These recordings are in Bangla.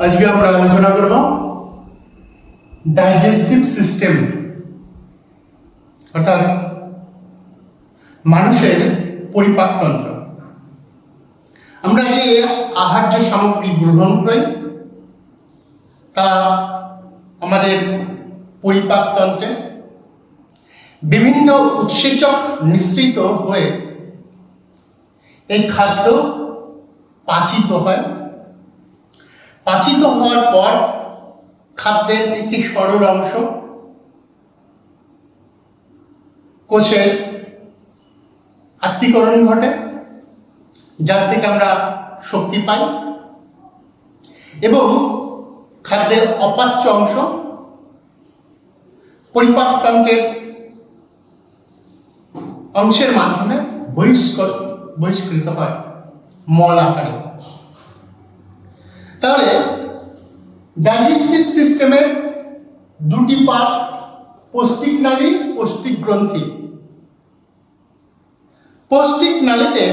আজকে আমরা আলোচনা করব ডাইজেস্টিভ সিস্টেম অর্থাৎ মানুষের পরিপাকতন্ত্র। আমরা যে আহার্য সামগ্রী গ্রহণ করি তা আমাদের পরিপাকতন্ত্রে বিভিন্ন উৎসেচক নিঃসৃত হয়ে এই খাদ্য পাচিত হয়। পাচিত হওয়ার পর খাদ্যের একটি সরল অংশ কোষে আত্তীকরণ ঘটে, যার থেকে আমরা শক্তি পাই, এবং খাদ্যের অপাচ্য অংশ পরিপাকতন্ত্রের অংশের মাধ্যমে বহিষ্কৃত হয় মল আকারে। তাহলে ডাইজেস্টিভ সিস্টেমের দুটি পার্ট, পৌষ্টিক নালী, পৌষ্টিক গ্রন্থি। পৌষ্টিক নালীতে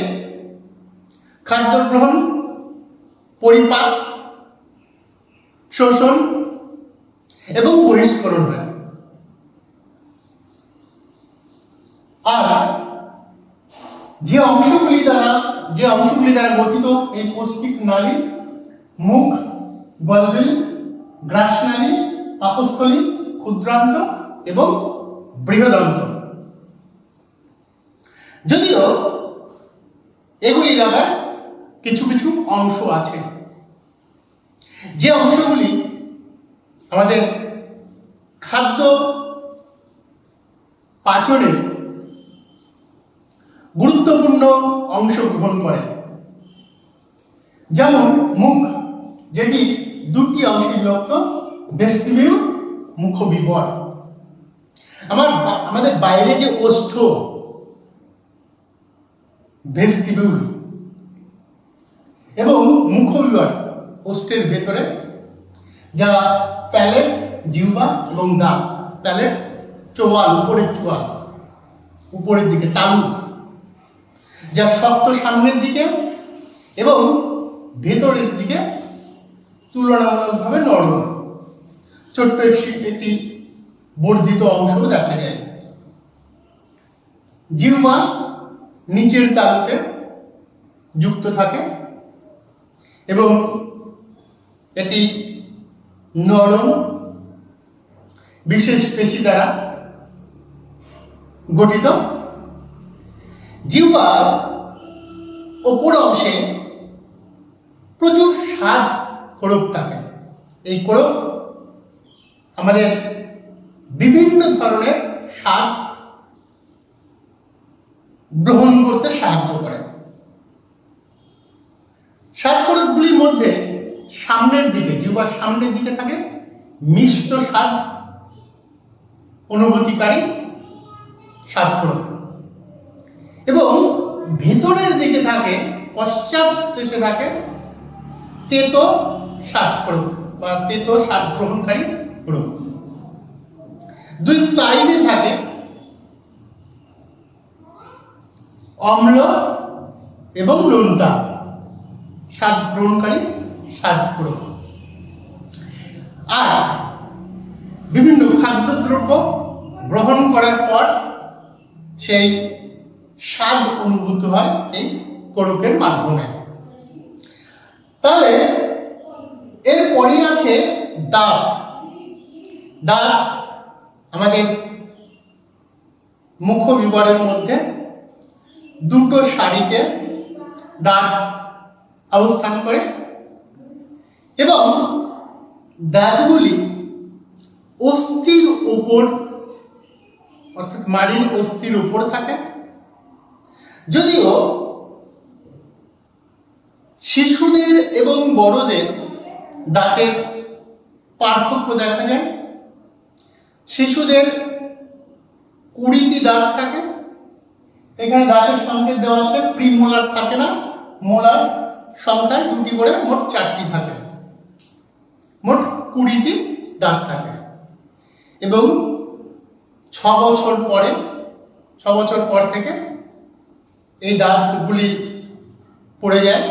খাদ্য গ্রহণ, পরিপাক, শোষণ এবং বহিষ্করণ হয়। আর যে অংশগুলি দ্বারা গঠিত এই পৌষ্টিক নালী, মুখ, গলবিল, গ্রাসনালী, পাকস্থলী, ক্ষুদ্রান্ত এবং বৃহদান্ত। যদিও এগুলির আবার কিছু কিছু অংশ আছে, যে অংশগুলি আমাদের খাদ্য পাচনে গুরুত্বপূর্ণ অংশ গ্রহণ করে। যেমন মুখ, যেটি দুটি অংশে বিভক্ত, ভেস্টিবিউল, মুখবিবর। আমাদের বাইরে যে ওষ্ঠ, ভেস্টিবিউল, এবং মুখবিবর ওষ্ঠের ভেতরে, যা প্যালেট, জিহ্বা এবং দাঁত। প্যালেট চোয়াল, উপরের দিকে তালু, যা শক্ত সামনের দিকে এবং ভেতরের দিকে তুলনামূলকভাবে নরম। ছোট্ট একটি বর্ধিত অংশ দেখা যায়। জিহ্বা নিচের তালুতে যুক্ত থাকে এবং এটি নরম বিশেষ পেশি দ্বারা গঠিত। জিহ্বার অপর অংশে প্রচুর স্বাদ কোরক থাকে। এই কোরক আমাদের বিভিন্ন ধরনের স্বাদ গ্রহণ করতে সাহায্য করে। স্বাদ কোরকগুলির মধ্যে সামনের দিকে, জিহ্বার সামনের দিকে থাকে মিষ্ট স্বাদ অনুভূতিকারী স্বাদ কোরক, এবং ভেতরের দিকে থাকে, পশ্চাৎ দেশে থাকে তেতো স্বাদ কোরক বা তেতো স্বাদ গ্রহণকারী কোরক। দুই সাইডে থাকে অম্ল এবং নোনতা স্বাদ গ্রহণকারী স্বাদ কোরক। আর বিভিন্ন খাদ্যদ্রব্য গ্রহণ করার পর সেই স্বাদ অনুভূত হয় এই কোরকের মাধ্যমে। তাহলে এরপরে আছে দাঁত। দাঁত আমাদের মুখবিবরের মধ্যে দুটো সারিতে দাঁত অবস্থান করে, এবং দাঁতগুলি অস্থির উপর, অর্থাৎ মাড়ির অস্থির উপর থাকে। যদিও শিশুদের এবং বড়দের দাঁতের পার্থক্য দেখা যায়। শিশুদের 20টি দাঁত থাকে। এখানে দাঁতের সংকেত দেওয়া আছে, প্রিমোলার থাকে না, মোলার সংখ্যায় 2টি করে, মোট 4টি থাকে। মোট 20টি দাঁত থাকে। এবং 6 বছর পর থেকে এই দাঁতগুলি পড়ে যায়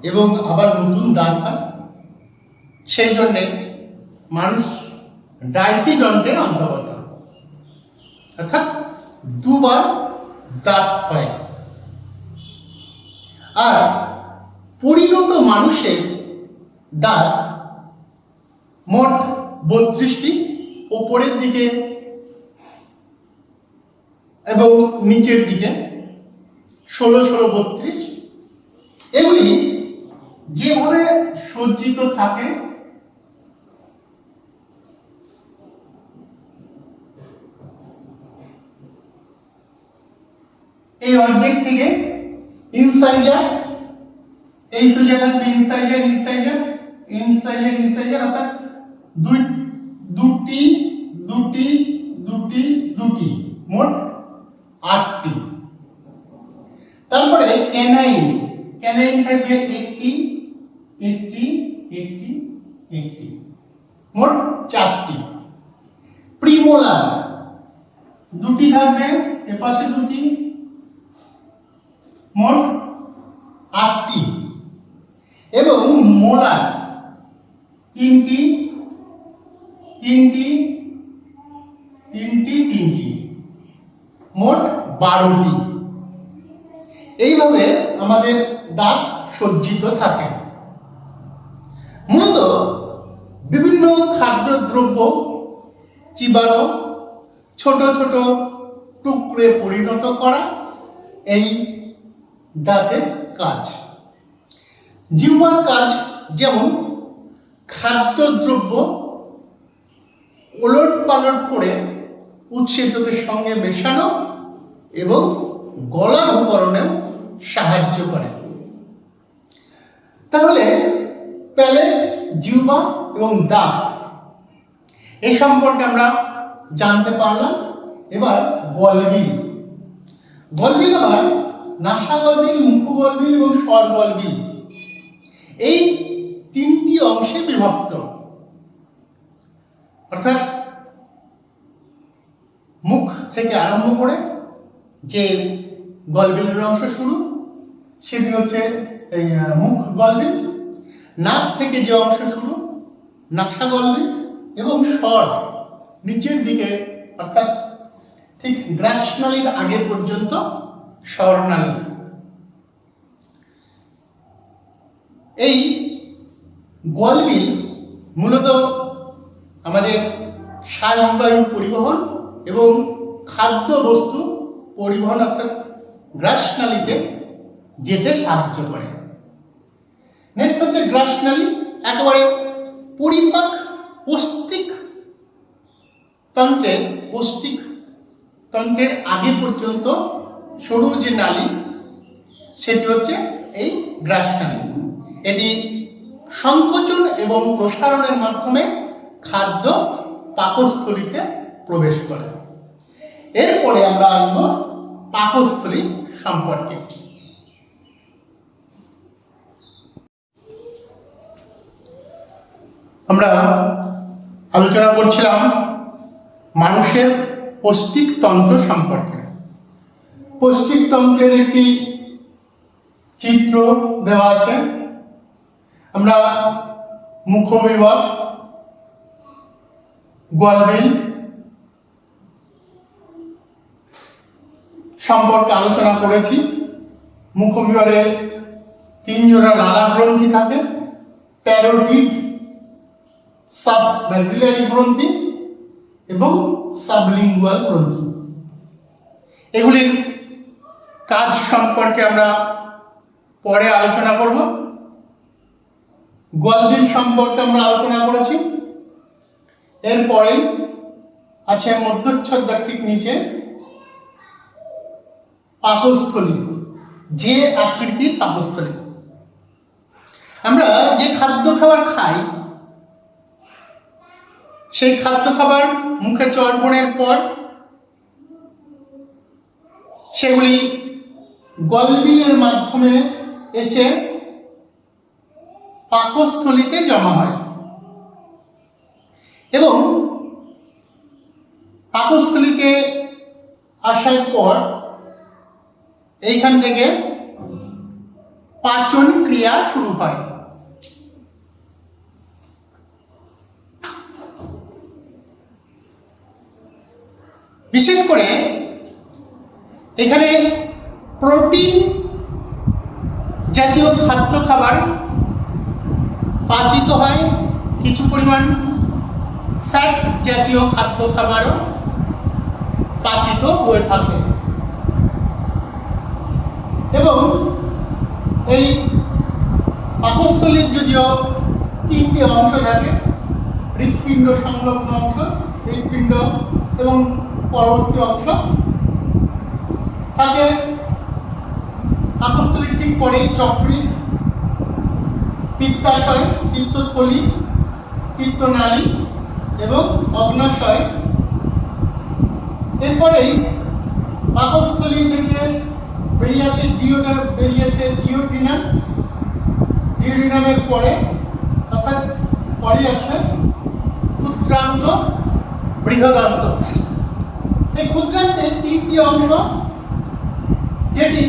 এবং আবার নতুন দাঁত হয়। সেই জন্যে মানুষ ডাইফিডন্টের অন্তর্গত, অর্থাৎ দুবার দাঁত হয়। আর পরিণত মানুষের দাঁত মোট 32টি, ওপরের দিকে এবং নিচের দিকে 16-16-32। এগুলি যেভাবে সজ্জিত থাকে এই অর্ধেক থেকে ইনসাইজার, এই সোজা থাকবে ইনসাইজার ইনসাইজার ইনসাইজার ইনসাইজার, অর্থাৎ দুটি দুটি দুটি দুটি, মোট 8টি। তারপরে ক্যানাইন, ক্যানাইন থাকবে একটি একটি একটি একটি, মোট 4টি। প্রিমোলার দুটি থাকবে, এপাশে দুটি, মোট 8টি। এবং মোলার তিনটি তিনটি তিনটি তিনটি, মোট 12টি। এইভাবে আমাদের দাঁত সজ্জিত থাকে। মূলত বিভিন্ন খাদ্যদ্রব্য চিবানো, ছোট ছোট টুকরে পরিণত করা এই দাঁতের কাজ। জিহ্বার কাজ যেমন খাদ্যদ্রব্য ওলট পালট করে উৎসেচকের সঙ্গে মেশানো এবং গলার উপকরণেও সাহায্য করে। তাহলে প্যালেট, জিহ্বা এবং দাঁত এ সম্পর্কে আমরা জানতে পারলাম। এবার গলবিল। গলবিল আবার নাসাগলবিল, মুখগলবিল এবং স্বরগলবিল এই 3টি অংশে বিভক্ত। অর্থাৎ মুখ থেকে আরম্ভ করে যে গলবিলের অংশ শুরু, সেটি হচ্ছে এই মুখ গলবিল। নাক থেকে যে অংশ শুরু, নাসাগলবিল। এবং স্বর নিচের দিকে, অর্থাৎ ঠিক গ্রাসনালীর আগে পর্যন্ত স্বরনালী। এই গলবিল মূলত আমাদের শ্বাসবায়ু পরিবহন এবং খাদ্য বস্তু পরিবহন, অর্থাৎ গ্রাসনালীতে যেতে সাহায্য করে। নেক্সট হচ্ছে গ্রাসনালী, একেবারে পরিপাক পৌষ্টিক তন্ত্রের আগে পর্যন্ত সরু যে নালী, সেটি হচ্ছে এই গ্রাসনালী। এটি সংকোচন এবং প্রসারণের মাধ্যমে খাদ্য পাকস্থলীতে প্রবেশ করে। এরপরে আমরা আসবো পাকস্থলী সম্পর্কে। আমরা আলোচনা করছিলাম মানুষের পৌষ্টিক তন্ত্র সম্পর্কে। পৌষ্টিক তন্ত্রের একটি চিত্র দেওয়া আছে। আমরা মুখবিভাগ, গলবিল সম্পর্কে আলোচনা করেছি। মুখবিভাগে 3 জোড়া লালা গ্রন্থি থাকে, প্যারোটিড, সাবম্যাক্সিলারি গ্রন্থি এবং সাবলিঙ্গুয়াল গ্রন্থি। এগুলির কাজ সম্পর্কে আমরা পরে আলোচনা করব। গলবিল সম্পর্কে আমরা আলোচনা করেছি। এরপরে আছে মধ্যচ্ছদার ঠিক নিচে পাকস্থলী, যে আকৃতির পাকস্থলী। আমরা যে খাদ্য খাবার খাই, সেই খাদ্য খাবার মুখে চর্বণের পর সেগুলি গলবিলের মাধ্যমে এসে পাকস্থলীতে জমা হয় এবং পাকস্থলীতে আসার পর এইখান থেকে পাচন ক্রিয়া শুরু হয়। বিশেষ করে এখানে প্রোটিন জাতীয় খাদ্য খাবার পাচিত হয়, কিছু পরিমাণ ফ্যাট জাতীয় খাদ্য খাবারও পাচিত হয়ে থাকে। এবং এই পাকস্থলীর যদিও তিনটি অংশ থাকে, হৃৎপিণ্ড সংলগ্ন অংশ, হৃৎপিণ্ড এবং পরবর্তী অংশ থাকে। পাকস্থলীর ঠিক পরেই যকৃৎ, পিত্তাশয়, পিত্তথলি, পিত্তনালী এবং অগ্নাশয়। এরপরেই পাকস্থলী থেকে বেরিয়েছে ডিওডিনাম, ডিওডিনামের পরে অর্থাৎ পরে আছে ক্ষুদ্রান্ত, বৃহদান্ত। এই ক্ষুদ্রান্তের তিনটি অংশ, যেটি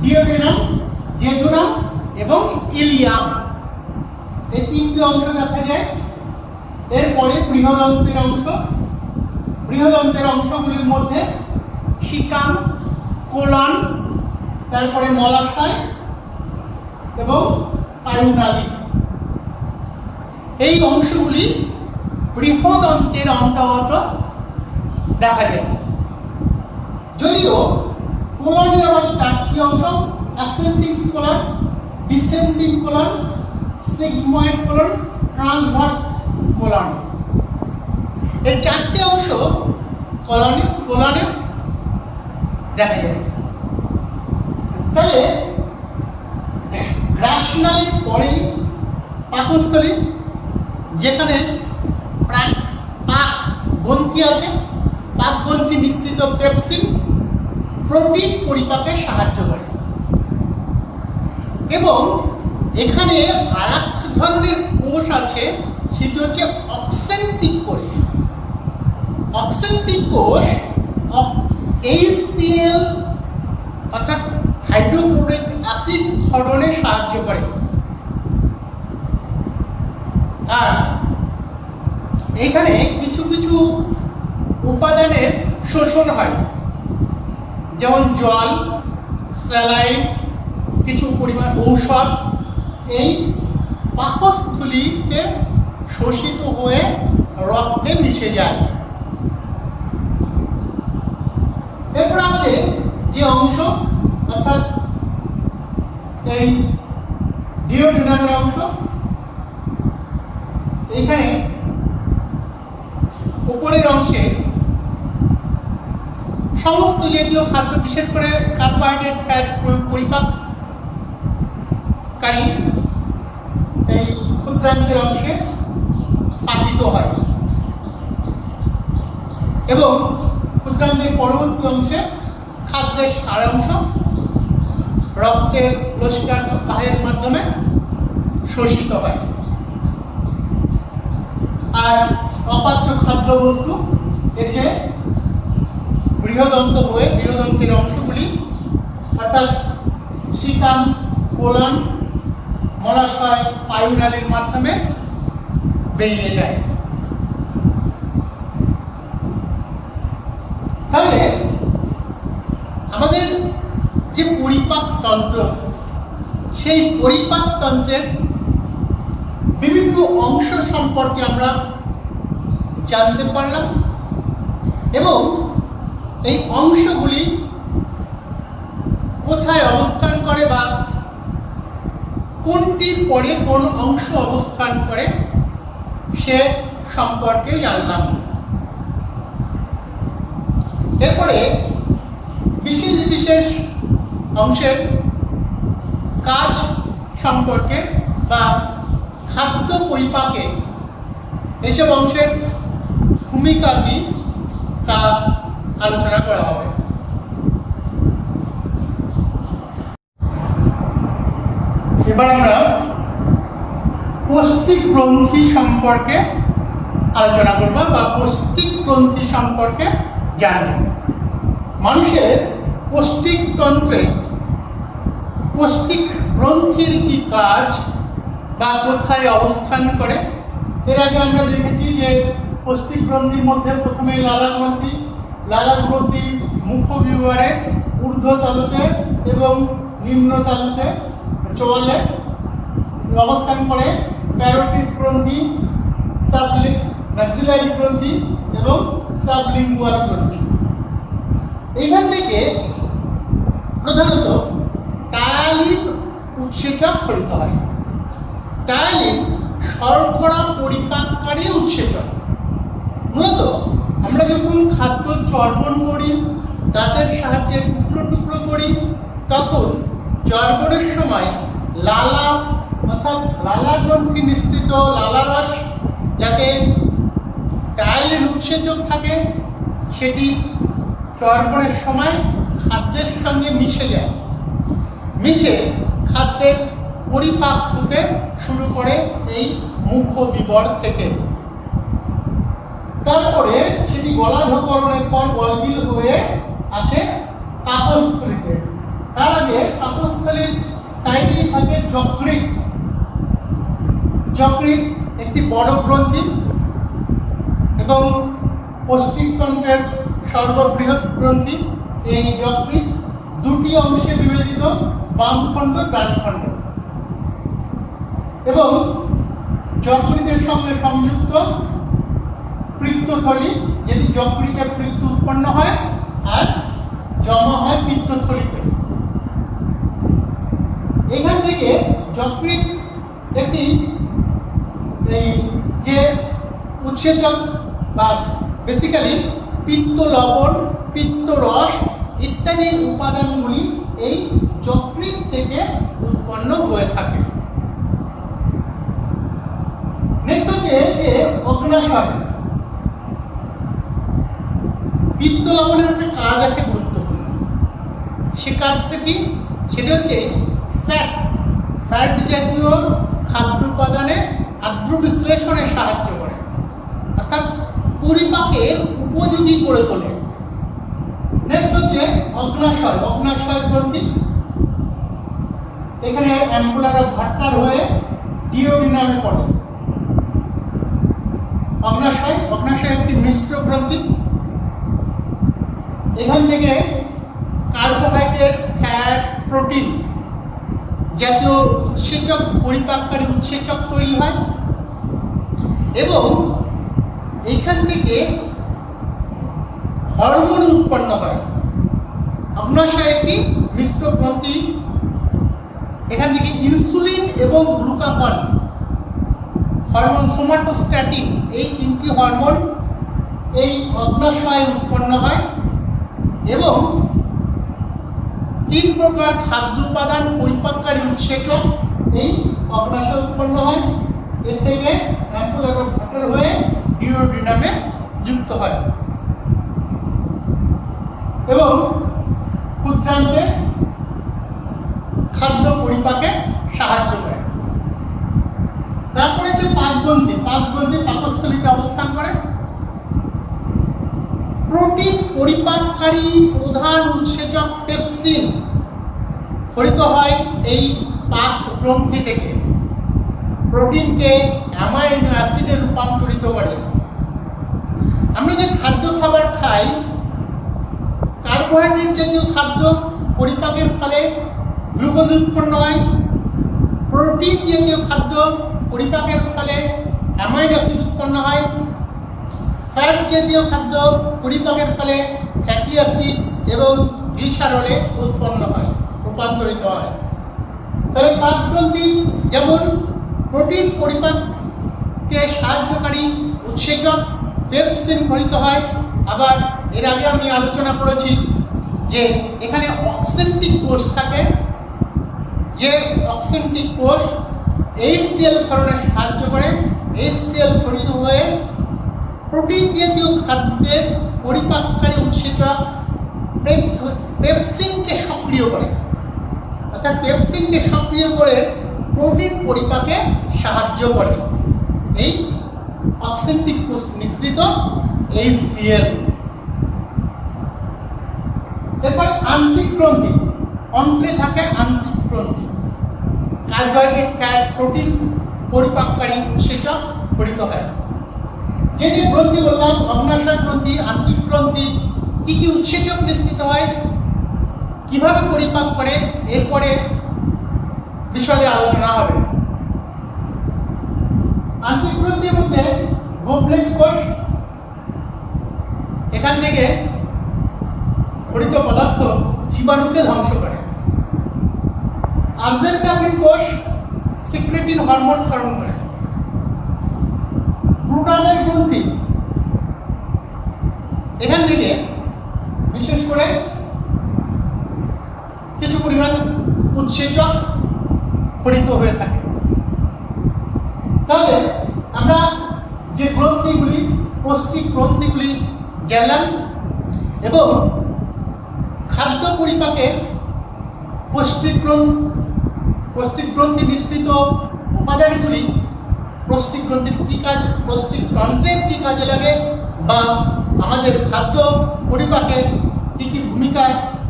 ডিওডিনাম, জেজুনাম এবং ইলিয়াম, এই তিনটি অংশ দেখা যায়। এরপরে বৃহদান্তের অংশ, বৃহদান্তের অংশগুলির মধ্যে শিকাম, কোলন, তারপরে মলাশয় এবং পায়ুনালী, এই অংশগুলি বৃহদান্তের অন্তর্গত দেখা যায়। যদিও কোলনের আবার চারটি অংশ, ascending colon, descending colon, sigmoid colon, transverse colon, এই চারটি অংশ কোলনে দেখা যায়। তাহলে গ্রাসনালীর পরেই পাকস্থলী, যেখানে পাক গ্রন্থি আছে, পাক গ্রন্থি মিশ্রিত পেপসিন প্রোটিন পরিপাকে সাহায্য করে। এবং এখানে আর এক ধরনের কোষ আছে, সেটি হচ্ছে অক্সেন্টিক কোষ। অক্সেন্টিক কোষ HCl অর্থাৎ হাইড্রোক্লোরিক অ্যাসিড ক্ষরণে সাহায্য করে। আর এখানে কিছু কিছু উপাদানের শোষণ হয়, যেমন জল, স্যালাইন, কিছু পরিমাণ ঔষধ, এই পাকস্থলীতে শোষিত হয়ে রক্তে মিশে যায়। এরপর আছে যে অংশ, অর্থাৎ এই ডিওডিনামের অংশ, এখানে উপরের অংশে সমস্ত জাতীয় খাদ্য, বিশেষ করে কার্বোহাইড্রেট, ফ্যাট পরিপাককারী এই ক্ষুদ্রান্তের অংশে পাচিত হয়। এবং ক্ষুদ্রান্তের পরবর্তী অংশে খাদ্যের সারাংশ রক্তের লস্কার বাহের মাধ্যমে শোষিত হয়। আর অপাচ্য খাদ্যবস্তু এসে বৃহদন্ত হয়ে বৃহদন্তের অংশগুলি অর্থাৎ শিকাম, কোলন, মলাশয়, পায়ুনালীর মাধ্যমে বেরিয়ে যায়। তাহলে আমাদের যে পরিপাক তন্ত্র, সেই পরিপাক তন্ত্রের বিভিন্ন অংশ সম্পর্কে আমরা জানতে পারলাম। এবং এই অংশগুলি কোথায় অবস্থান করে বা কোনটির পরে কোন অংশ অবস্থান করে সে সম্পর্কে জানলাম। এরপরে বিশেষ বিশেষ অংশের কাজ সম্পর্কে বা খাদ্য পরিপাকে এইসব অংশের ভূমিকা কি তা আলোচনা করা হবে। এবার আমরা পৌষ্টিক গ্রন্থি সম্পর্কে আলোচনা করব বা পৌষ্টিক গ্রন্থি সম্পর্কে জানব। মানুষের পৌষ্টিক তন্ত্রে পৌষ্টিক গ্রন্থির কি কাজ বা কোথায় অবস্থান করে। এর আগে আমরা দেখেছি যে পৌষ্টিক গ্রন্থির মধ্যে প্রথমে লালা গ্রন্থি, লালার গ্রন্থি মুখবিভারে ঊর্ধ্ব তালুতে এবং নিম্ন তালুতে চোয়ালে অবস্থান করে। প্যারোটিড গ্রন্থি, ম্যাক্সিলারি গ্রন্থি এবং সাবলিঙ্গুয়াল গ্রন্থি। এইখান থেকে প্রধানত টায়ালিন উৎসেচক খরিত হয়। টায়ালিন শর্করা পরিপাককারী উৎসেচক। মূলত আমরা যখন খাদ্য চর্বণ করি, দাঁতের সাহায্যে টুকরো টুকরো করি, তখন চর্বণের সময় লালা অর্থাৎ লালা গ্রন্থি নিঃসৃত লালারস যাতে টায়ালিন উৎসেচক থাকে, সেটি চর্বণের সময় খাদ্যের সঙ্গে মিশে যায়। মিশে খাদ্যের পরিপাক হতে শুরু করে এই মুখবিবর থেকে। তারপরে সেটি গলাধঃকরণের পর গলবিল হয়ে আসে পাকস্থলীতে। তার আগে পাকস্থলীর সাইডেই থাকে যকৃৎ। যকৃৎ একটি বড় গ্রন্থি এবং পৌষ্টিকতন্ত্রের সর্ববৃহৎ গ্রন্থি। এই যকৃৎ দুটি অংশে বিভাজিত, বামখণ্ড ডানখণ্ড, এবং যকৃতের সঙ্গে সংযুক্ত পিত্তথলি, যেটি যকৃতে পিত্ত উৎপন্ন হয় আর জমা হয় পিত্তথলিতে। এখান থেকে যকৃৎ একটি এই যে উৎসেচক বা বেসিক্যালি পিত্ত লবণ, পিত্ত রস ইত্যাদি উপাদানগুলি এই যকৃৎ থেকে উৎপন্ন হয়ে থাকে। নেক্সট হচ্ছে যে অগ্নাশয়। পিত্ত লবণের একটা কাজ আছে গুরুত্বপূর্ণ। সে কাজটা কি? সেটা হচ্ছে ফ্যাট জাতীয় খাদ্য উপাদানে আর্দ্র বিশ্লেষণে সাহায্য করে, অর্থাৎ পরিপাকের উপযোগী করে তোলে। নেক্সট হচ্ছে অগ্নাশয়। অগ্নাশয় গ্রন্থি এখানে অ্যাম্পুলার অফ ভাট্টার হয়ে ডিওডিনামে পড়ে। অগ্নাশয় একটি মিশ্র গ্রন্থি। এখান থেকে কার্বোহাইড্রেট, ফ্যাট, প্রোটিন জাতীয় উৎসেচক, পরিপাককারী উৎসেচক তৈরি হয় এবং এইখান থেকে হরমোন উৎপন্ন হয়। অগ্নাশয় একটি মিশ্র গ্রন্থি। এখান থেকে ইনসুলিন এবং গ্লুকাগন হরমোন, সোমাটোস্ট্যাটিন, এই তিনটি হরমোন এই অগ্নাশয়ে উৎপন্ন হয় এবং তিন প্রকার খাদ্য উপাদান পরিপাককারী উৎসেচক এই অগ্নাশয় উৎপন্ন হয়। এর থেকে অ্যাম্পুলার অফ ভাট্টার হয়ে ডিওডিনামে যুক্ত হয় এবং ক্ষুদ্রান্তে খাদ্য পরিপাকে সাহায্য করে। তারপরে হচ্ছে পাকগ্রন্থি। পাকগ্রন্থি পাকস্থলীতে অবস্থান করে। প্রোটিন পরিপাককারী প্রধান উৎসেচক পেপসিন খরিত হয় এই পাক গ্রন্থি থেকে। প্রোটিনকে অ্যামাইনো অ্যাসিডে রূপান্তরিত করে। আমরা যে খাদ্য খাবার খাই, কার্বোহাইড্রেট জাতীয় খাদ্য পরিপাকের ফলে গ্লুকোজ উৎপন্ন হয়। প্রোটিন জাতীয় খাদ্য পরিপাকের ফলে অ্যামাইনো অ্যাসিড উৎপন্ন হয়। ফ্যাট জাতীয় খাদ্য পরিপাকের ফলে ফ্যাটি অ্যাসিড এবং গ্লিসারলে উৎপন্ন হয়, রূপান্তরিত হয়। তাহলে পাকগ্রন্থি যেমন প্রোটিন পরিপাককে সাহায্যকারী উৎসেচক পেপসিন খরিত হয়। আবার এর আগে আমি আলোচনা করেছি যে এখানে অক্সেন্টিক কোষ থাকে, যে অক্সেন্টিক কোষ HCl ক্ষরণে সাহায্য করে। HCl খরিত হয়ে প্রোটিন জাতীয় খাদ্যের পরিপাককারী উৎসেচক পেপসিনকে সক্রিয় করে, অর্থাৎ পেপসিনকে সক্রিয় করে প্রোটিন পরিপাকে সাহায্য করে এই অক্সেন্টিক কোষ মিশ্রিত HCl। এরপরে আন্ত্রিক গ্রন্থি। অন্ত্রে থাকে আন্ত্রিক গ্রন্থি। কার্বোহাইড্রেট, ফ্যাট, প্রোটিন পরিপাককারী উৎসেচক খরিত হয়। যে যে গ্রন্থি বললাম, অগ্নাশয় গ্রন্থি, আন্ত্রিক গ্রন্থি, কি কি উৎসেচক নিঃসৃত হয়, কিভাবে পরিপাক করে, এরপরে বিষয়ে আলোচনা হবে। আন্তরিক গ্রন্থির মধ্যে গোবলেট কোষ, এখান থেকে ঘটিত পদার্থ জীবাণুকে ধ্বংস করে। আর্জেন্টামিন কোষ সিক্রেটিন হরমোন ক্ষরণ করে। ব্রুনালের গ্রন্থি, এখান থেকে বিশেষ করে কিছু পরিমাণ উৎসেচক ঘটিত হয়ে থাকে। তাহলে আমরা যে গ্রন্থিগুলি, পৌষ্টিক গ্রন্থিগুলি গেলাম, এবং খাদ্য পরিপাকে পৌষ্টিক গ্রন্থি নিঃসৃত উপাদানগুলি পৌষ্টিক গ্রন্থির কী কাজ, পৌষ্টিক তন্ত্রের কী কাজে লাগে, বা আমাদের খাদ্য পরিপাকে কী কী ভূমিকা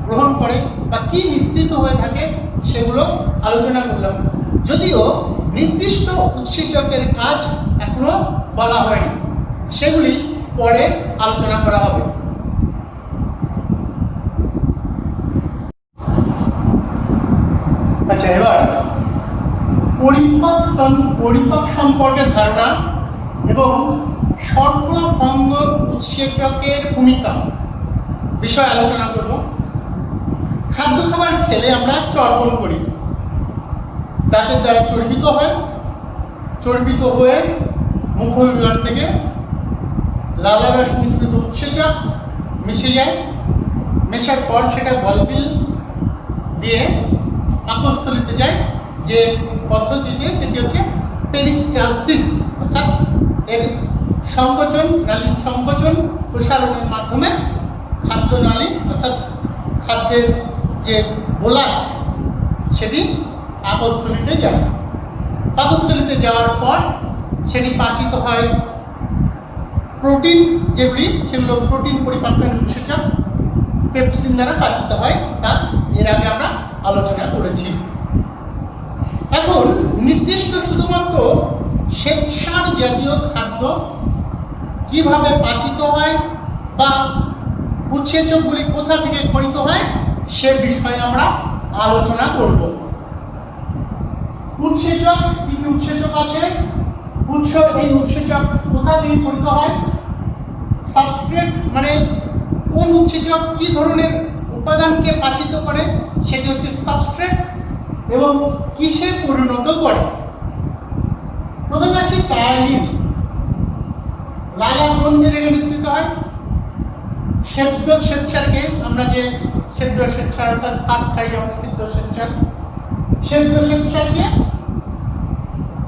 গ্রহণ করে বা কী নিঃসৃত হয়ে থাকে, সেগুলো আলোচনা করলাম। যদিও নির্দিষ্ট উৎসেচকের কাজ এখনো বলা হয়নি, সেগুলি পরে আলোচনা করা হবে। আচ্ছা, এবার পরিপাক সম্পর্কে ধারণা এবং শর্করা ভঙ্গ উৎসেচকের ভূমিকা বিষয়ে আলোচনা করব। খাদ্য খাবার খেলে আমরা চর্বণ করি, দাঁতের দ্বারা চর্বিত হয়ে মুখবিভাগ থেকে লালারস মিশ্রিত উৎসেচক মিশে যায়। মেশার পর সেটা গলবিল দিয়ে পাকস্থলিতে যায়, যে পদ্ধতিতে সেটি হচ্ছে পেরিস্টালসিস, অর্থাৎ এর সংকোচন, নালীর সংকোচন প্রসারণের মাধ্যমে খাদ্য নালী অর্থাৎ খাদ্যের যে বোলাস সেটি পাকস্থলিতে যায়। পাকস্থলিতে যাওয়ার পর সেটি পাচিত হয়। প্রোটিন যেগুলি, সেগুলো প্রোটিন পরিপাককারী উৎসেচক পেপসিন দ্বারা পাচিত হয়, তা এর আগে আমরা আলোচনা করেছি। এখন নির্দিষ্ট শুধুমাত্র শ্বেতসার জাতীয় খাদ্য কিভাবে পাচিত হয় বা উৎসেচকগুলি কোথা থেকে ঘটিত হয় সে বিষয়ে আমরা আলোচনা করব। উৎসেচক, কি কি উৎসেচক আছে, এই উৎসেচক কোথা থেকে ঘটিত হয়, সাবস্ট্রেট মানে কোন উৎসেচক কি ধরনের উপাদানকে পাচিত করে সেটি হচ্ছে সাবস্ট্রেট, এবং কিসে পরিণত করে। প্রথমে আসি টায়ালিন। লালা গ্রন্থি থেকে নিঃসৃত হয়। শ্বেতসারকে আমরা যে শ্বেতসার অর্থাৎ ভাত খাই, যেমন শ্বেতসারকে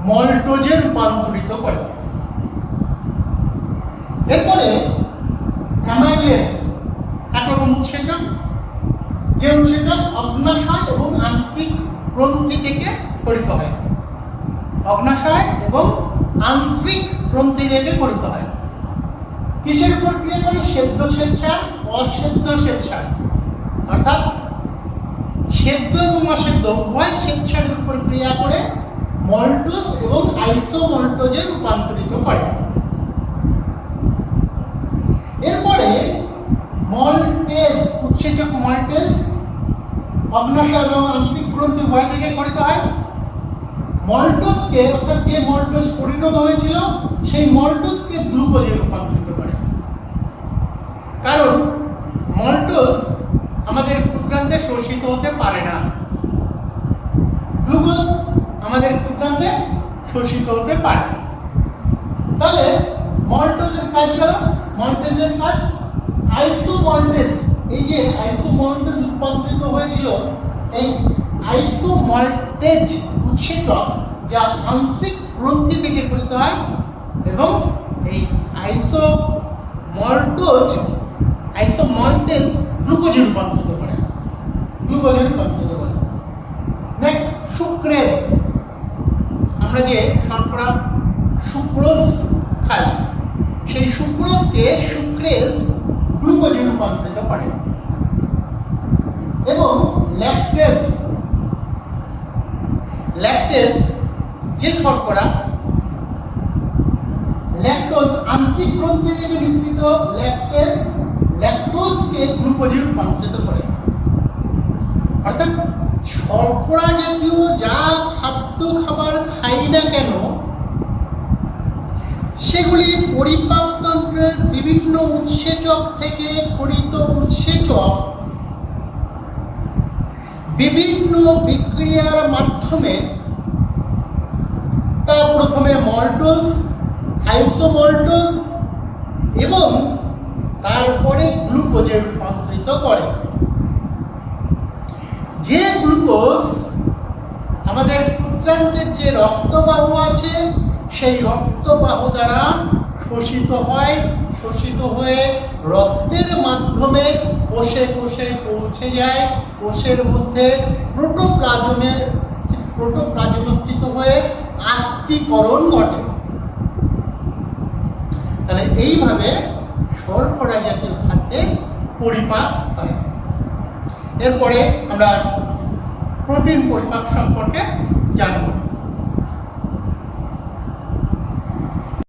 মল্টোজে রূপান্তরিত করে। এরপরে অ্যামাইলেস একরকম উৎসেচক, যে উৎসেচক অগ্নাশয় এবং আন্তরিক গ্রন্থি থেকে ঘটিত হয়। অগ্নাশয় এবং আন্তরিক গ্রন্থি থেকে ঘটিত হয়। কিসের উপর ক্রিয়া করে? সেদ্ধ শ্বেতসার, অসেদ্ধ শ্বেতসার, অর্থাৎ সেদ্ধ এবং অসেদ্ধ উভয় শ্বেতসারের উপর ক্রিয়া করে মল্টোজ এবং আইসোমল্টোজে রূপান্তরিত করে। এরপরে মল্টেজ, উৎসেচক মল্টেজ অগ্নাশয় এবং আন্তরিক গ্রন্থি উভয় থেকে ঘটিত হয়। মল্টোজকে, অর্থাৎ যে মল্টোজ পরিণত হয়েছিল সেই মল্টোজকে গ্লুকোজে রূপান্তরিত করে। কারণ মল্টোজ আমাদের ক্ষুদ্রান্তে শোষিত হতে পারে না, গ্লুকোজ আমাদের ক্ষুদ্রান্তে শোষিত হতে পারে। তাহলে মল্টোজের কাজ গেল। মল্টেজের কাজ আইসোমল্টেজ, এই যে আইসোমল্টেজ রূপান্তরিত হয়েছিল, এই আইসোমল্টেজ উৎসেচক যা আন্তরিক গ্রন্থি থেকে ঘটিত হয়, এবং এই আইসোমল্টেজ গ্লুকোজে রূপান্তরিত করে। নেক্সট সুক্রেজ, আমরা যে শর্করা সুক্রোজ খাই, সেই সুক্রোজকে সুক্রেজ গ্লুকোজে রূপান্তরিত করে। এবং ল্যাকটেজ যে শর্করা, ল্যাকটোজ আন্তরিক গ্রন্থি থেকে নিঃসৃত ল্যাকটোজকে গ্লুকোজে রূপান্তরিত করে। অর্থাৎ শর্করা জাতীয় যা খাদ্য খাবার খাই না কেন সেগুলি পরিপাকতন্ত্রের বিভিন্ন উৎসেচক থেকে খরিত উৎসেচক বিভিন্ন বিক্রিয়ার মাধ্যমে তা প্রথমে মল্টোজ, আইসোমল্টোজ এবং তারপরে গ্লুকোজে রূপান্তরিত করে। যে গ্লুকোজ আমাদের ক্ষুদ্রান্তের যে রক্তবাহ আছে সেই রক্তবাহ দ্বারা শোষিত হয়, শোষিত হয়ে রক্তের মাধ্যমে কোষে কোষে পৌঁছে যায়, কোষের মধ্যে প্রোটোপ্লাজমস্থিত হয়ে আত্তীকরণ ঘটে। তাহলে এইভাবে শর্করা জাতীয় খাদ্যের পরিপাক হয়। এরপরে আমরা প্রোটিন পরিপাক সম্পর্কে জানব।